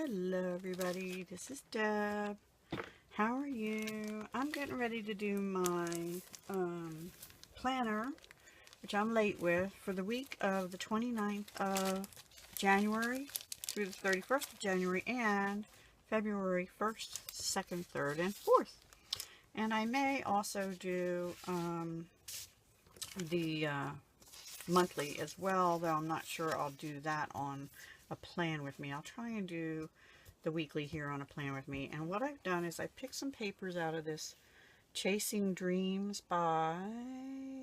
Hello everybody, this is Deb. How are you? I'm getting ready to do my planner, which I'm late with, for the week of the 29th of January through the 31st of January and February 1st, 2nd, 3rd, and 4th. And I may also do the monthly as well, though I'm not sure I'll do that on a plan with me. I'll try and do the weekly here on a plan with me. And what I've done is I picked some papers out of this Chasing Dreams by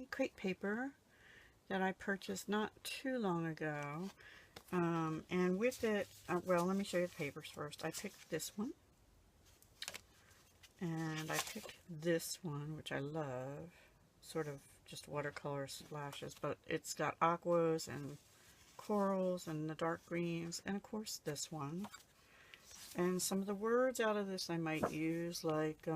Crate Paper that I purchased not too long ago. And with it, well, let me show you the papers first. I picked this one. And I picked this one, which I love. Sort of just watercolor splashes, but it's got aquas and corals and the dark greens, and of course this one. And some of the words out of this I might use, like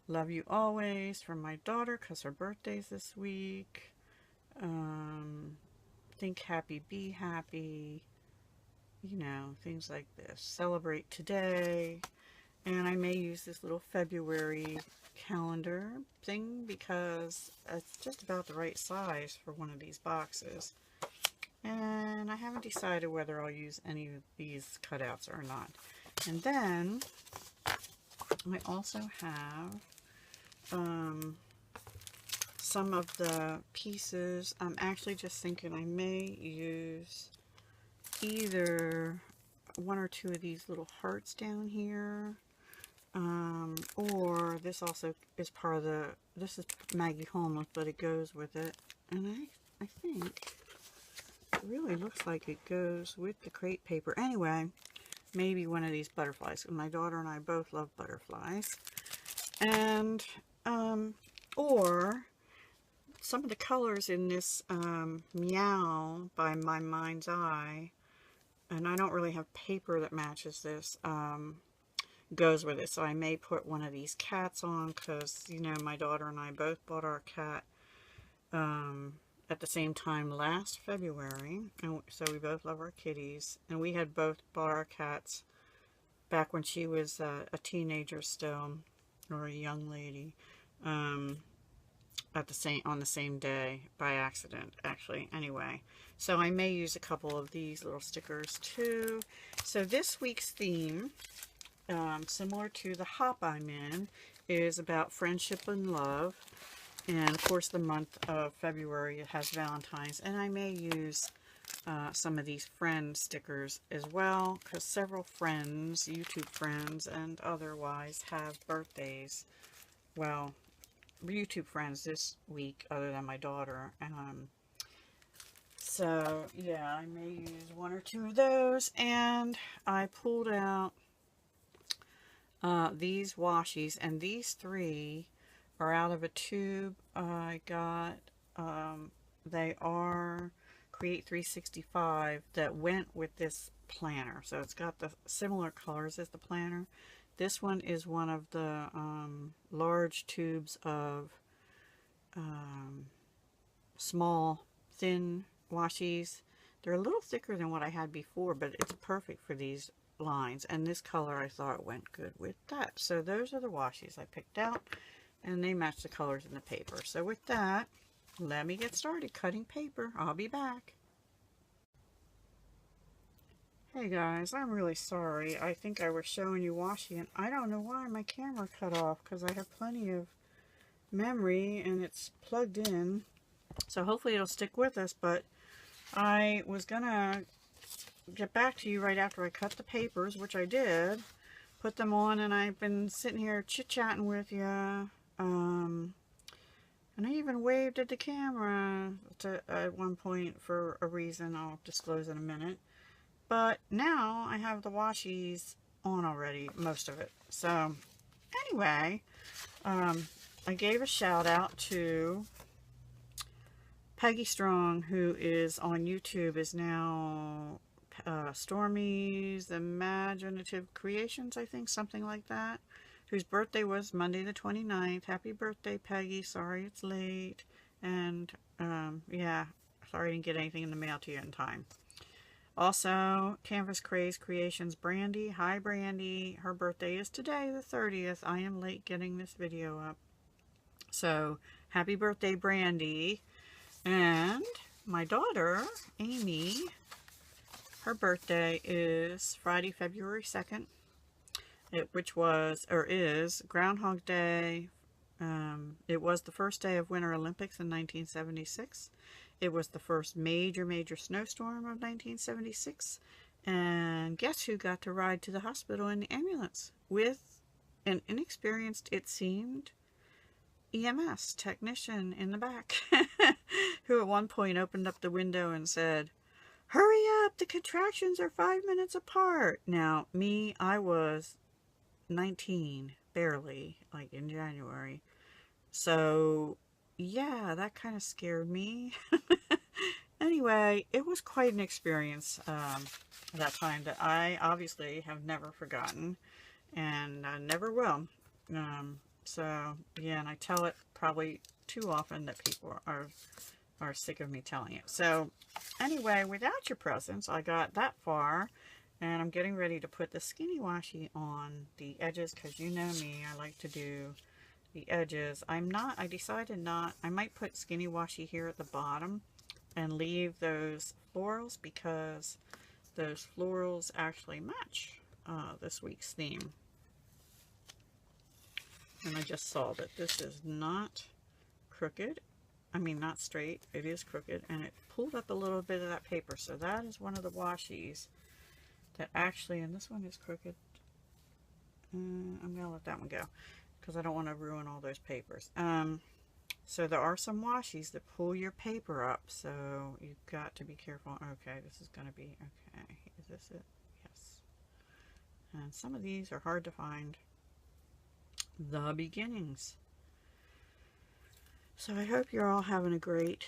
love you always from my daughter because her birthday's this week. Think happy, be happy, you know, things like this. Celebrate today. And I may use this little February calendar thing because it's just about the right size for one of these boxes. And I haven't decided whether I'll use any of these cutouts or not. And then I also have some of the pieces. I'm actually just thinking I may use either one or two of these little hearts down here. Or this also is part of the, this is Maggie Homeless, but it goes with it. And I think it really looks like it goes with the crate paper. Anyway, maybe one of these butterflies. My daughter and I both love butterflies. And, or some of the colors in this Meow by My Mind's Eye, and I don't really have paper that matches this, goes with it. So I may put one of these cats on because, you know, my daughter and I both bought our cat at the same time last February, and so we both love our kitties, and we had both bought our cats back when she was a teenager still, or a young lady, at the on the same day by accident, actually. Anyway, so I may use a couple of these little stickers too. So this week's theme, similar to the hop I'm in, is about friendship and love. And of course the month of February it has Valentine's, and I may use some of these friend stickers as well, because several friends, YouTube friends and otherwise, have birthdays. Well, YouTube friends this week other than my daughter. So yeah, I may use one or two of those. And I pulled out these washies, and these three are out of a tube I got. They are Create 365 that went with this planner, so it's got the similar colors as the planner. This one is one of the large tubes of small thin washies. They're a little thicker than what I had before, but it's perfect for these lines, and this color I thought went good with that. So those are the washies I picked out, and they match the colors in the paper. So with that, let me get started cutting paper. I'll be back. Hey guys, I'm really sorry. I think I was showing you washi, and I don't know why my camera cut off, because I have plenty of memory and it's plugged in. So hopefully it'll stick with us, but I was gonna get back to you right after I cut the papers, which I did. Put them on, and I've been sitting here chit-chatting with you. And I even waved at the camera at one point for a reason I'll disclose in a minute. But now I have the washies on already, most of it. So anyway, I gave a shout out to Peggy Strong, who is on YouTube, is now Stormy's Imaginative Creations, I think, something like that, whose birthday was Monday the 29th. Happy birthday, Peggy. Sorry it's late. And yeah, sorry I didn't get anything in the mail to you in time. Also, Canvas Craze Creations Brandy. Hi, Brandy. Her birthday is today, the 30th. I am late getting this video up. So, happy birthday, Brandy. And my daughter, Amy, her birthday is Friday, February 2nd, which was, or is, Groundhog Day. It was the first day of Winter Olympics in 1976. It was the first major snowstorm of 1976. And guess who got to ride to the hospital in the ambulance? With an inexperienced, it seemed, EMS technician in the back, who at one point opened up the window and said, "Hurry up, the contractions are 5 minutes apart." Now, me, I was 19, barely, like in January. So, yeah, that kind of scared me. Anyway, it was quite an experience that time that I obviously have never forgotten, and never will. So, yeah, and I tell it probably too often that people are sick of me telling it. So, anyway, without your presence, I got that far, and I'm getting ready to put the skinny washi on the edges, because you know me, I like to do the edges. I decided not, I might put skinny washi here at the bottom and leave those florals, because those florals actually match this week's theme. And I just saw that this is not crooked. I mean, not straight. It is crooked, and it pulled up a little bit of that paper. So that is one of the washies that actually, and this one is crooked. I'm going to let that one go, because I don't want to ruin all those papers. So there are some washies that pull your paper up, so you've got to be careful. Okay, this is going to be, okay, is this it? Yes. And some of these are hard to find. The beginnings. So I hope you're all having a great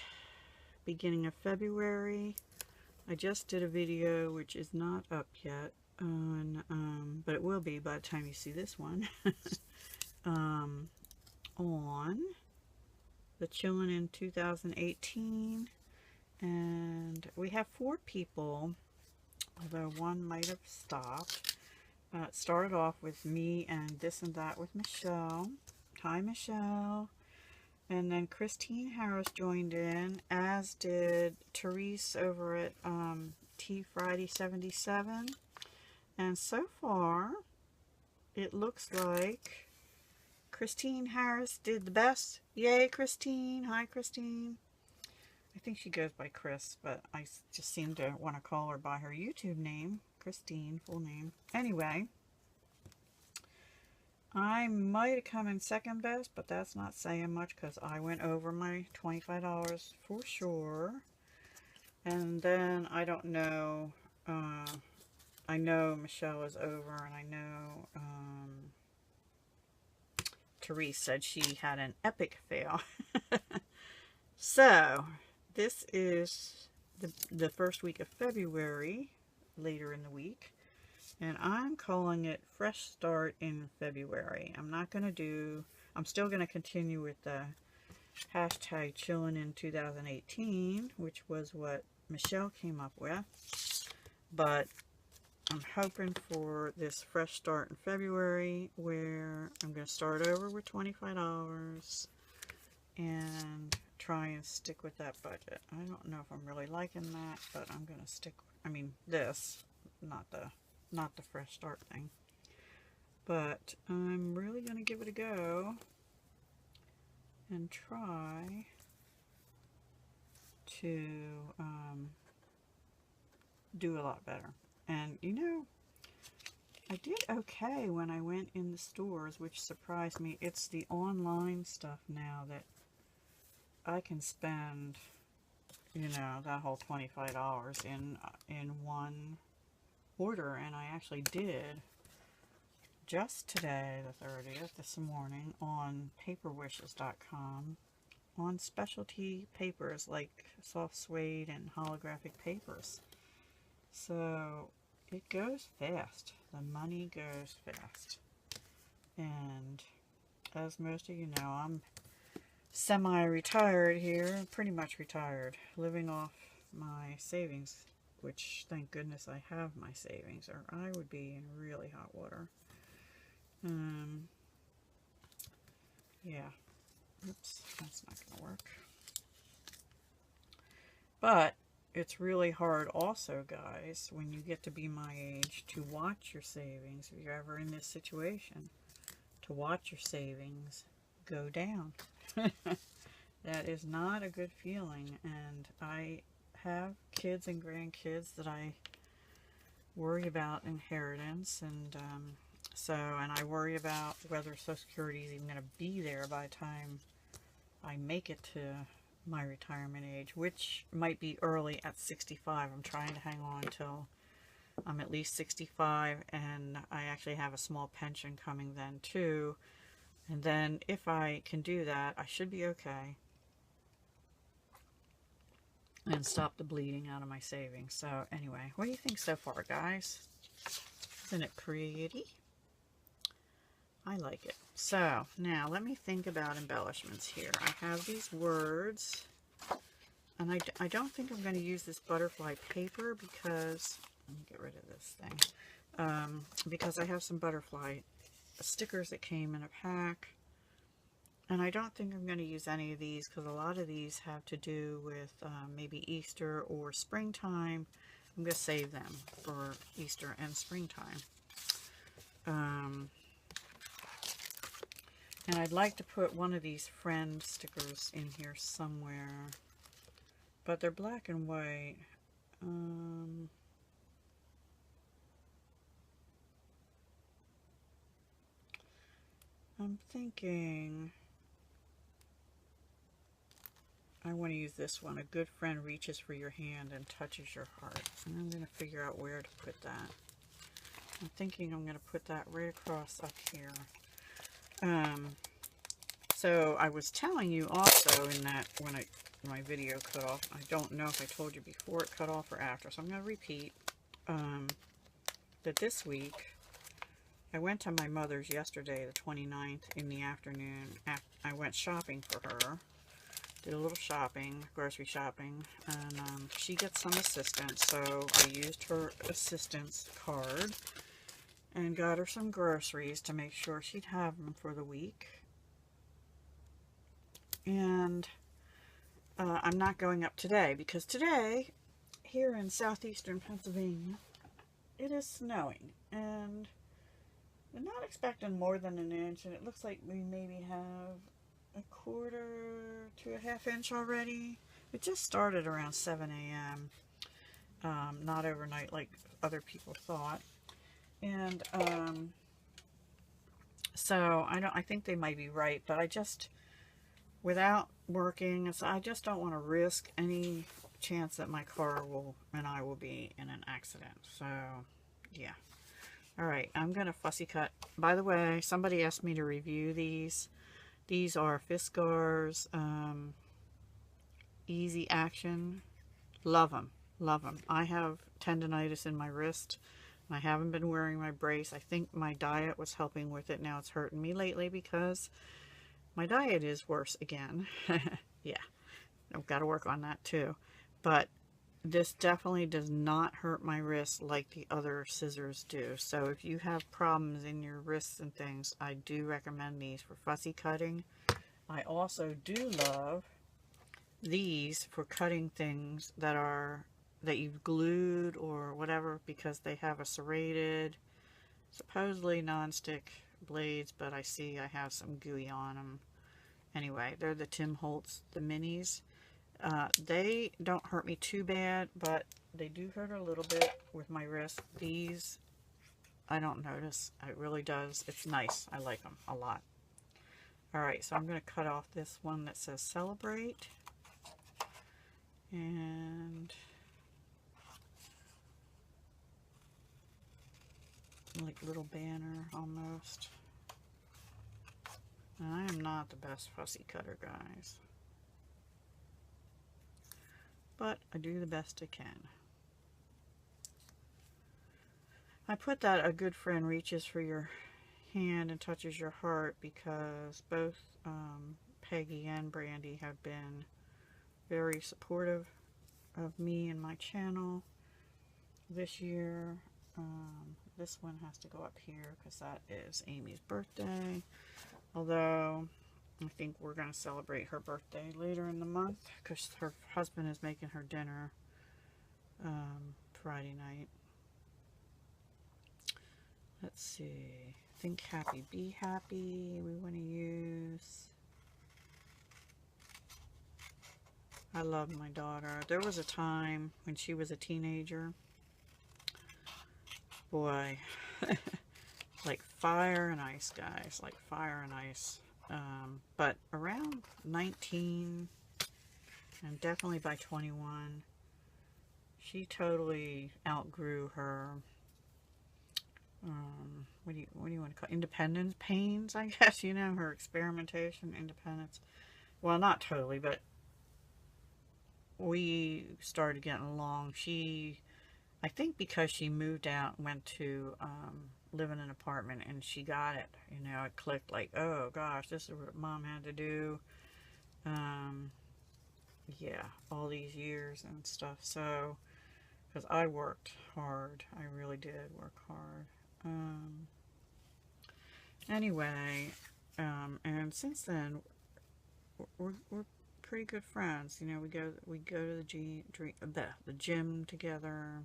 beginning of February. I just did a video which is not up yet on, but it will be by the time you see this one, on the Chillin' in 2018, and we have 4 people, although one might have stopped. It started off with me and this and that with Michelle. Hi, Michelle. And then Christine Harris joined in, as did Therese over at Tea Friday 77. And so far, it looks like Christine Harris did the best. Yay, Christine. Hi, Christine. I think she goes by Chris, but I just seem to want to call her by her YouTube name. Christine, full name. Anyway, I might have come in second best, but that's not saying much, because I went over my $25 for sure. And then I don't know, I know Michelle is over, and I know Therese said she had an epic fail. So this is the first week of February, later in the week, and I'm calling it Fresh Start in February. I'm still going to continue with the hashtag Chillin' in 2018, which was what Michelle came up with, but I'm hoping for this fresh start in February, where I'm going to start over with $25 and try and stick with that budget. I don't know if I'm really liking that, but I'm going to stick, I mean this, not the fresh start thing. But I'm really going to give it a go and try to do a lot better. And you know, I did okay when I went in the stores, which surprised me. It's the online stuff now that I can spend, you know, that whole $25 in one order, and I actually did just today, the 30th, this morning, on paperwishes.com, on specialty papers like soft suede and holographic papers. So it goes fast. The money goes fast. And as most of you know, I'm semi-retired here, pretty much retired, living off my savings which thank goodness I have my savings, or I would be in really hot water. Yeah. Oops, that's not going to work. But it's really hard also, guys, when you get to be my age, to watch your savings, if you're ever in this situation, to watch your savings go down. That is not a good feeling, and I have kids and grandkids that I worry about inheritance, and and I worry about whether Social Security is even going to be there by the time I make it to my retirement age, which might be early at 65. I'm trying to hang on till I'm at least 65, and I actually have a small pension coming then too. And then if I can do that, I should be okay and stop the bleeding out of my savings. So anyway, what do you think so far, guys? Isn't it pretty? I like it. So now let me think about embellishments here. I have these words, and I don't think I'm going to use this butterfly paper because, let me get rid of this thing, because I have some butterfly stickers that came in a pack, and I don't think I'm going to use any of these because a lot of these have to do with maybe Easter or springtime. I'm going to save them for Easter and springtime. And I'd like to put one of these friend stickers in here somewhere, but they're black and white. I'm thinking I want to use this one. A good friend reaches for your hand and touches your heart. And I'm going to figure out where to put that. I'm thinking I'm going to put that right across up here. So I was telling you also in that when my video cut off, I don't know if I told you before it cut off or after, so I'm going to repeat that this week I went to my mother's yesterday, the 29th, in the afternoon. I went shopping for her, did a little shopping, grocery shopping, and she gets some assistance, so I used her assistance card and got her some groceries to make sure she'd have them for the week. And I'm not going up today because today, here in southeastern Pennsylvania, it is snowing, and we're not expecting more than an inch, and it looks like we maybe have a quarter to a half inch already. It just started around 7 a.m. Not overnight like other people thought. And so I think they might be right, but I just, without working, so I just don't want to risk any chance that my car and I will be in an accident. So yeah. All right, I'm gonna fussy cut. By the way, somebody asked me to review these. These are Fiskars Easy Action. Love them, love them. I have tendonitis in my wrist. I haven't been wearing my brace. I think my diet was helping with it. Now it's hurting me lately because my diet is worse again. Yeah, I've got to work on that too. But this definitely does not hurt my wrists like the other scissors do. So if you have problems in your wrists and things, I do recommend these for fussy cutting. I also do love these for cutting things that you've glued or whatever, because they have a serrated, supposedly non-stick blades, but I see I have some gooey on them. Anyway, they're the Tim Holtz, the minis. They don't hurt me too bad, but they do hurt a little bit with my wrist. These, I don't notice. It really does. It's nice. I like them a lot. Alright, so I'm going to cut off this one that says Celebrate. And like little banner almost. And I am not the best fussy cutter, guys, but I do the best I can. I put that a good friend reaches for your hand and touches your heart because both Peggy and Brandy have been very supportive of me and my channel, this year. This one has to go up here because that is Amy's birthday. Although I think we're going to celebrate her birthday later in the month because her husband is making her dinner Friday night. Let's see. Think happy, be happy. We want to use. I love my daughter. There was a time when she was a teenager. Boy, like fire and ice, guys. Like fire and ice. But around 19 and definitely by 21, she totally outgrew her, what do you want to call it? Independence pains, I guess, you know, her experimentation, independence. Well, not totally, but we started getting along. I think because she moved out, went to live in an apartment, and she got it. You know, it clicked like, oh gosh, this is what Mom had to do. Yeah, all these years and stuff. So, because I worked hard. I really did work hard. Anyway, and since then, we're pretty good friends. You know, we go to the gym together.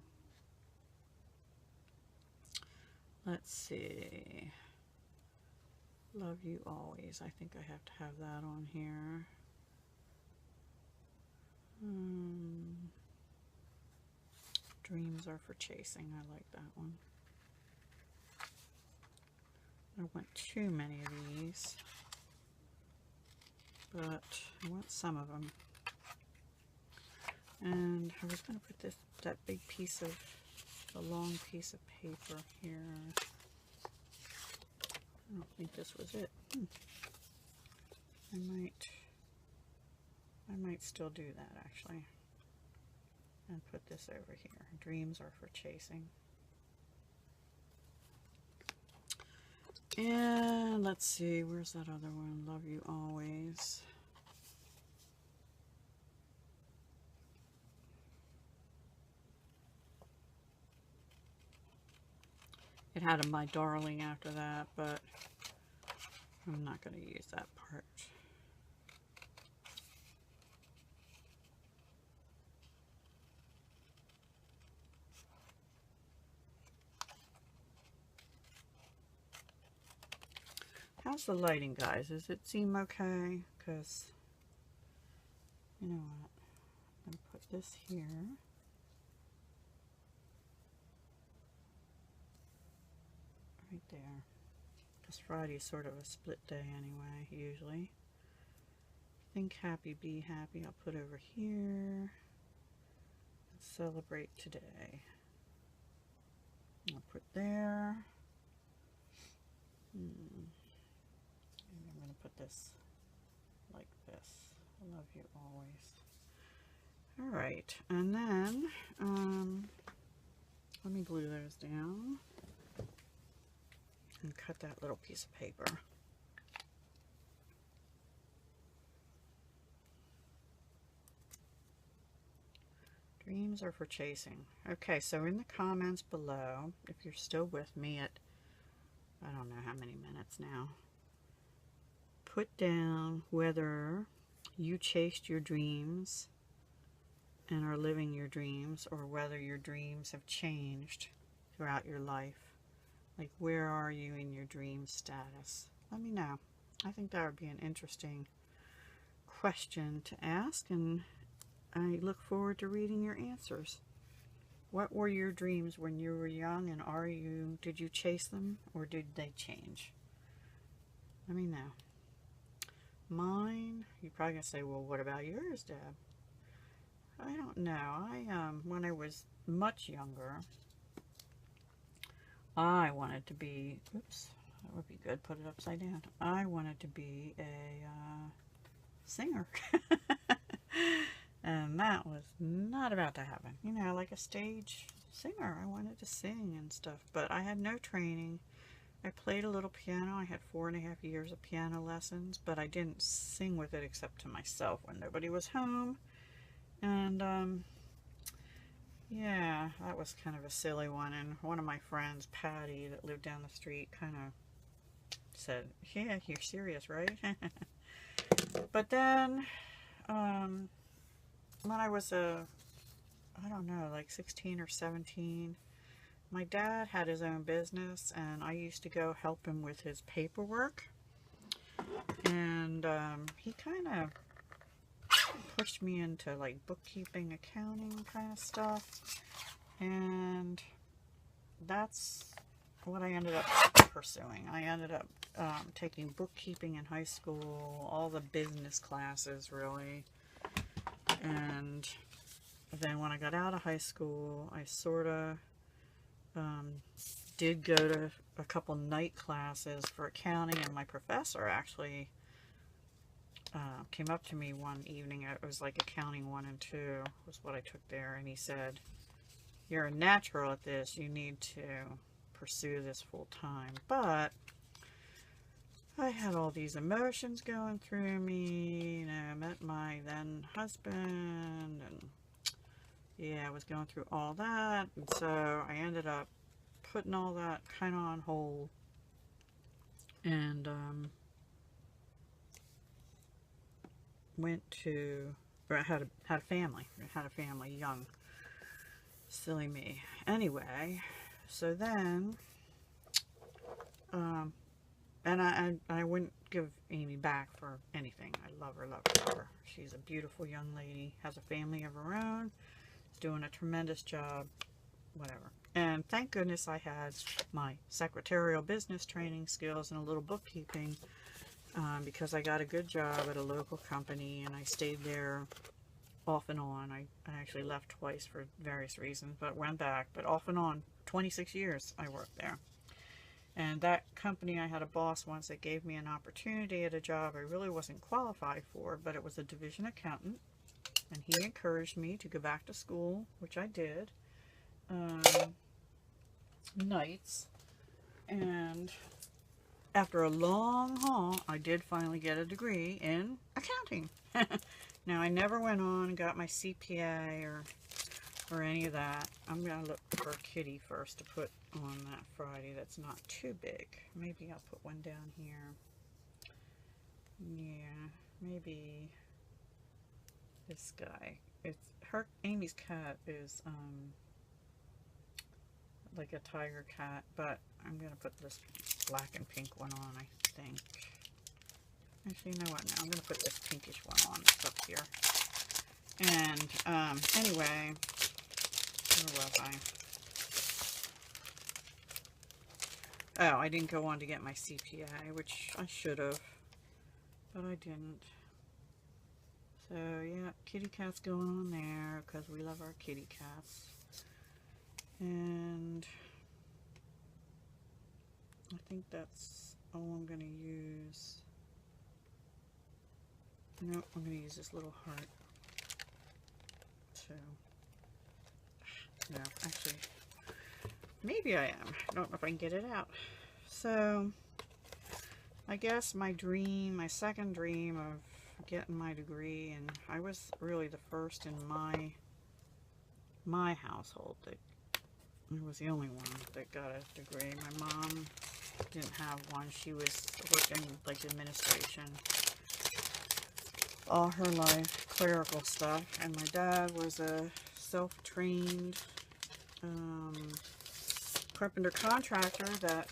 Let's see. Love you always. I think I have to have that on here. Dreams are for chasing. I like that one. I don't want too many of these, but I want some of them. And I was going to put that big piece of, the long piece of paper here. I don't think this was it. I might still do that actually. And put this over here. Dreams are for chasing. And let's see, where's that other one? Love you always. It had a my darling after that, but I'm not going to use that part. How's the lighting, guys? Does it seem okay? Because, you know what? I'm going to put this here. Right there. Because Friday is sort of a split day anyway, usually. Think happy, be happy. I'll put over here. Celebrate today. I'll put there. And I'm going to put this like this. I love you always. Alright, and then let me glue those down and cut that little piece of paper. Dreams are for chasing. Okay, so in the comments below, if you're still with me at, I don't know how many minutes now, put down whether you chased your dreams and are living your dreams, or whether your dreams have changed throughout your life. Like, where are you in your dream status? Let me know. I think that would be an interesting question to ask, and I look forward to reading your answers. What were your dreams when you were young, and did you chase them, or did they change? Let me know. Mine, you're probably going to say, well, what about yours, Deb? I don't know. When I was much younger, I wanted to be, oops, that would be good, put it upside down. I wanted to be a singer. And that was not about to happen. You know, like a stage singer. I wanted to sing and stuff, but I had no training. I played a little piano. I had 4.5 years of piano lessons, but I didn't sing with it except to myself when nobody was home. And yeah, that was kind of a silly one. And one of my friends, Patty, that lived down the street, kind of said, yeah, you're serious, right? But then, when I was I don't know, like 16 or 17, my dad had his own business, and I used to go help him with his paperwork. And he kind of pushed me into like bookkeeping, accounting kind of stuff. And that's what I ended up pursuing. I ended up taking bookkeeping in high school, all the business classes really. And then when I got out of high school, I sort of did go to a couple night classes for accounting, and my professor actually came up to me one evening. It was like accounting 1 and 2 was what I took there, and he said, you're a natural at this, you need to pursue this full time. But I had all these emotions going through me. You know, I met my then husband, and yeah, I was going through all that, and so I ended up putting all that kind of on hold. And went to, or I had a family. I had a family, young, silly me. Anyway, so then, and I wouldn't give Amy back for anything. I love her, love her, love her. She's a beautiful young lady, has a family of her own, is doing a tremendous job, whatever. And thank goodness I had my secretarial business training skills and a little bookkeeping, because I got a good job at a local company, and I stayed there off and on. I actually left twice for various reasons, but went back. But off and on, 26 years I worked there. And that company, I had a boss once that gave me an opportunity at a job I really wasn't qualified for, but it was a division accountant. And he encouraged me to go back to school, which I did, nights. And after a long haul, I did finally get a degree in accounting. Now, I never went on and got my CPA or any of that. I'm going to look for a kitty first to put on that Friday that's not too big. Maybe I'll put one down here. Yeah, maybe this guy. Amy's cat is like a tiger cat, but I'm going to put this black and pink one on, I think. Actually, you know what? Now I'm going to put this pinkish one on that's up here. And anyway, where was I? Oh, I didn't go on to get my CPA, which I should have, but I didn't. So yeah, kitty cat's going on there because we love our kitty cats. And I think that's all I'm going to use. No, I'm going to use this little heart. So, no, actually, maybe I am. I don't know if I can get it out. So, I guess my dream, my second dream of getting my degree, and I was really the first in my household that I was the only one that got a degree. My mom didn't have one. She was working like administration all her life, clerical stuff, and my dad was a self-trained carpenter contractor that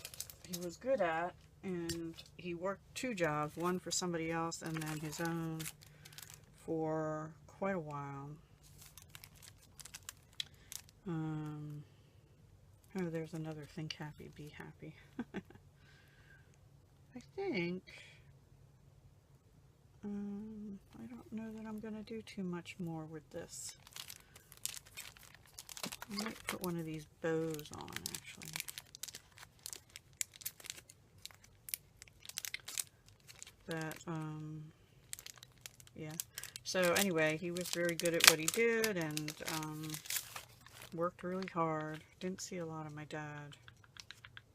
he was good at, and he worked 2 jobs, one for somebody else and then his own for quite a while. Oh, there's another think happy, be happy. I think I don't know that I'm going to do too much more with this. I might put one of these bows on, actually. But, yeah. So, anyway, he was very good at what he did, and worked really hard. Didn't see a lot of my dad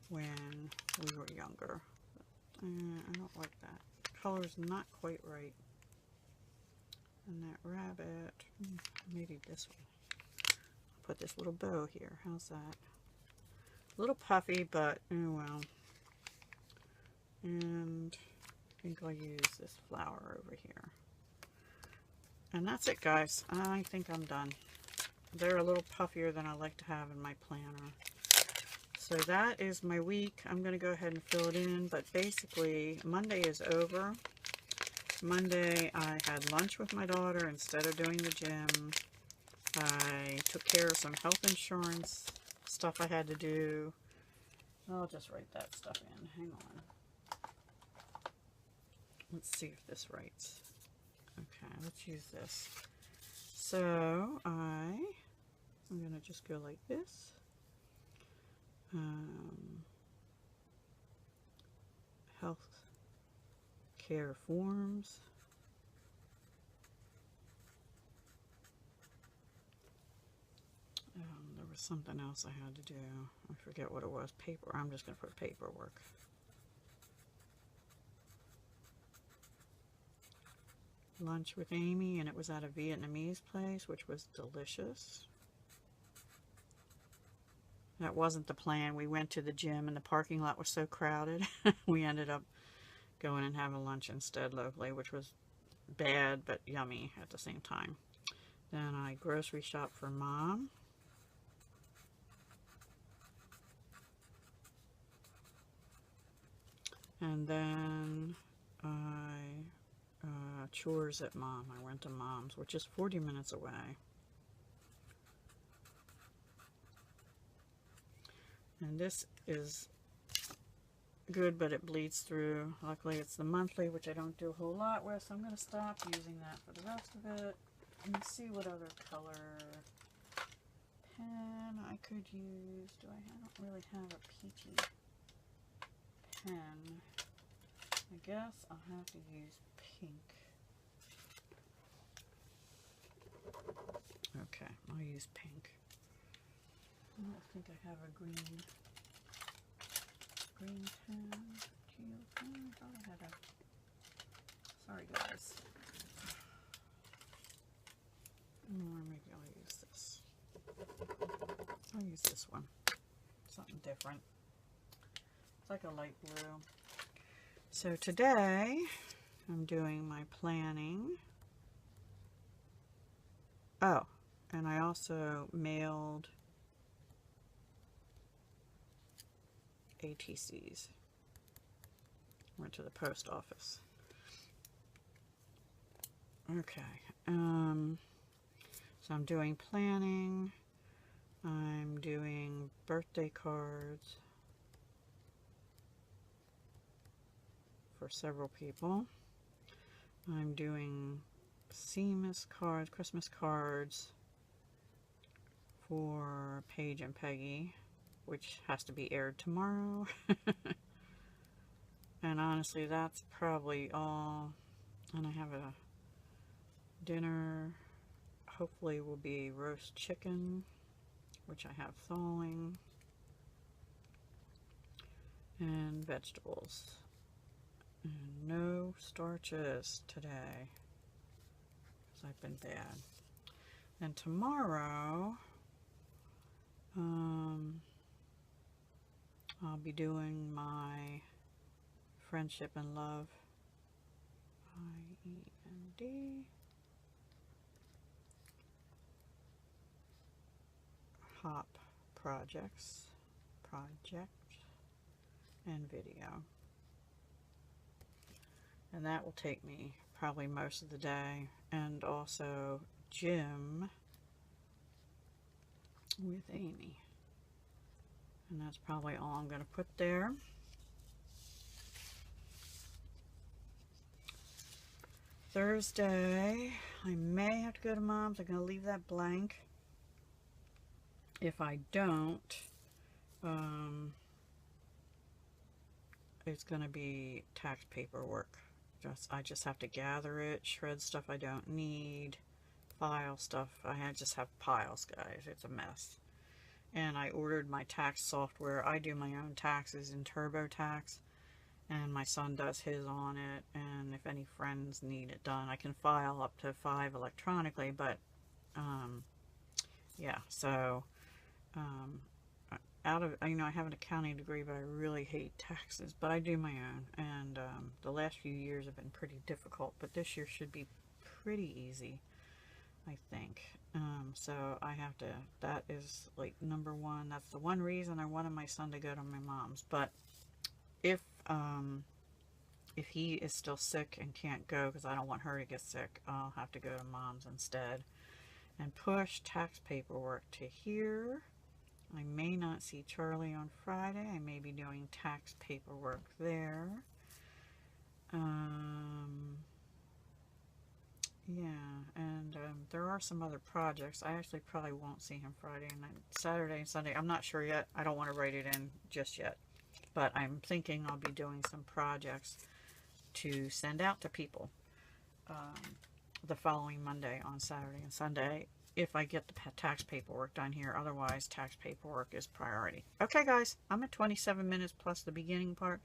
when we were younger. I don't like that. Color's not quite right. And that rabbit, maybe this one. put this little bow here. How's that? A little puffy, but oh well. And I think I'll use this flower over here. And that's it, guys. I think I'm done. They're a little puffier than I like to have in my planner. So that is my week. I'm going to go ahead and fill it in, but basically Monday is over. Monday I had lunch with my daughter instead of doing the gym. I took care of some health insurance stuff I had to do. I'll just write that stuff in. Hang on. Let's see if this writes. Okay, let's use this. So I'm going to just go like this. Health care forms. There was something else I had to do. I forget what it was. Paper. I'm just going to put paperwork. Lunch with Amy, and it was at a Vietnamese place, which was delicious. That wasn't the plan. We went to the gym and the parking lot was so crowded. We ended up going and having lunch instead locally, which was bad but yummy at the same time. Then I grocery shopped for Mom. And then chores at Mom. I went to Mom's, which is 40 minutes away. And this is good, but it bleeds through. Luckily it's the monthly, which I don't do a whole lot with, so I'm going to stop using that for the rest of it. Let me see what other color pen I could use. I don't really have a peachy pen. I guess I'll have to use pink. Okay, I'll use pink. I don't think I have a green pen. Teal pen. I thought I had a. Sorry, guys. Or maybe I'll use this. I'll use this one. Something different. It's like a light blue. So today I'm doing my planning. Oh, and I also mailed ATCs. Went to the post office. Okay. So I'm doing planning. I'm doing birthday cards for several people. I'm doing Christmas cards, for Paige and Peggy, which has to be aired tomorrow. And honestly, that's probably all. And I have a dinner, hopefully will be roast chicken, which I have thawing, and vegetables. And no starches today, because I've been bad. And tomorrow, I'll be doing my Friendship and Love, IEND, hop project and video. And that will take me probably most of the day, and also gym with Amy. And that's probably all I'm going to put there. Thursday, I may have to go to Mom's. I'm going to leave that blank. If I don't, it's going to be tax paperwork. I just have to gather it, shred stuff I don't need, file stuff. I just have piles, guys. It's a mess. And I ordered my tax software. I do my own taxes in TurboTax, and my son does his on it. And if any friends need it done, I can file up to 5 electronically, but yeah, so out of, you know, I have an accounting degree, but I really hate taxes, but I do my own, and the last few years have been pretty difficult, but this year should be pretty easy, I think. So I have to, that is like number one. That's the one reason I wanted my son to go to my mom's. But if he is still sick and can't go, because I don't want her to get sick, I'll have to go to mom's instead and push tax paperwork to here. I may not see Charlie on Friday. I may be doing tax paperwork there. Yeah, and there are some other projects. I actually probably won't see him Friday and Saturday and Sunday. I'm not sure yet. I don't want to write it in just yet. But I'm thinking I'll be doing some projects to send out to people the following Monday on Saturday and Sunday if I get the tax paperwork done here. Otherwise, tax paperwork is priority. Okay, guys, I'm at 27 minutes plus the beginning part.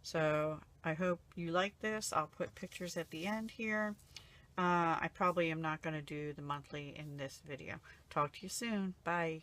So I hope you like this. I'll put pictures at the end here. I probably am not going to do the monthly in this video. Talk to you soon. Bye.